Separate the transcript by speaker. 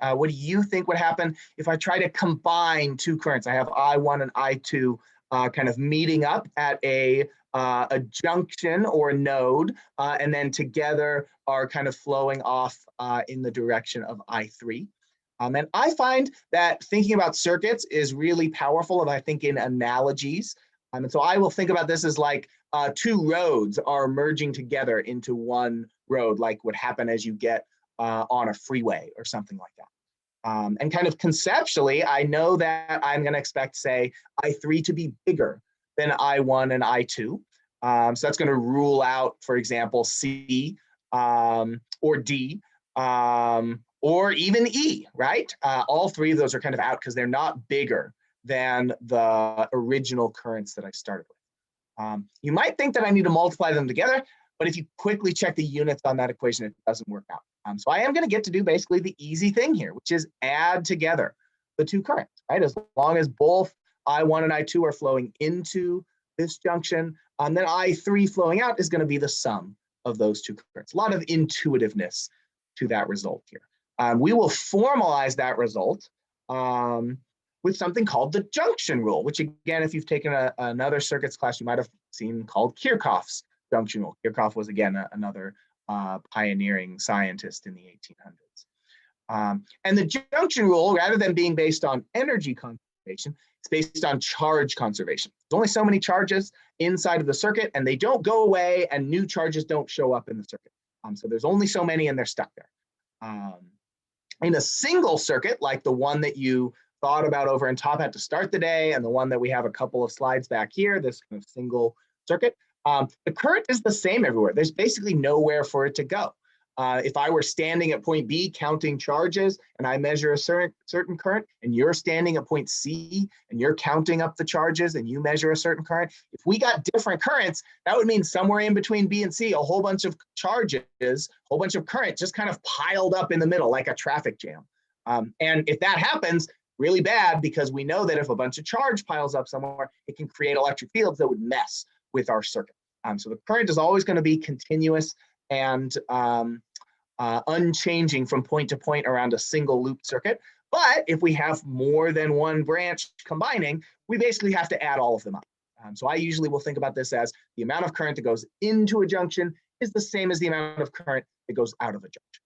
Speaker 1: What do you think would happen if I try to combine two currents? I have I1 and I2 kind of meeting up at a junction or a node, and then together are kind of flowing off in the direction of I3. And I find that thinking about circuits is really powerful if I think in analogies. And so I will think about this as like two roads are merging together into one road, like would happen as you get on a freeway or something like that. And kind of conceptually, I know that I'm going to expect, say, I3 to be bigger than I1 and I2. So that's going to rule out, for example, C or D or even E, right? All three of those are kind of out because they're not bigger than the original currents that I started with. You might think that I need to multiply them together, but if you quickly check the units on that equation, it doesn't work out. So I am going to get to do basically the easy thing here, which is add together the two currents, right? As long as both I1 and I2 are flowing into this junction, then I3 flowing out is going to be the sum of those two currents. A lot of intuitiveness to that result here. We will formalize that result with something called the junction rule, which again, if you've taken another circuits class, you might have seen called Kirchhoff's junction rule. Kirchhoff was, again, another pioneering scientist in the 1800s. And the junction rule, rather than being based on energy conservation, it's based on charge conservation. There's only so many charges inside of the circuit, and they don't go away, and new charges don't show up in the circuit. So there's only so many, and they're stuck there. In a single circuit, like the one that you thought about over in Top Hat to start the day, and the one that we have a couple of slides back here, this kind of single circuit, the current is the same everywhere. There's basically nowhere for it to go. If I were standing at point B counting charges and I measure a certain current, and you're standing at point C and you're counting up the charges and you measure a certain current, if we got different currents, that would mean somewhere in between B and C, a whole bunch of charges, a whole bunch of current just kind of piled up in the middle like a traffic jam. And if that happens, really bad, because we know that if a bunch of charge piles up somewhere, it can create electric fields that would mess with our circuit. So the current is always going to be continuous and unchanging from point to point around a single loop circuit. But if we have more than one branch combining, we basically have to add all of them up. So I usually will think about this as the amount of current that goes into a junction is the same as the amount of current that goes out of a junction.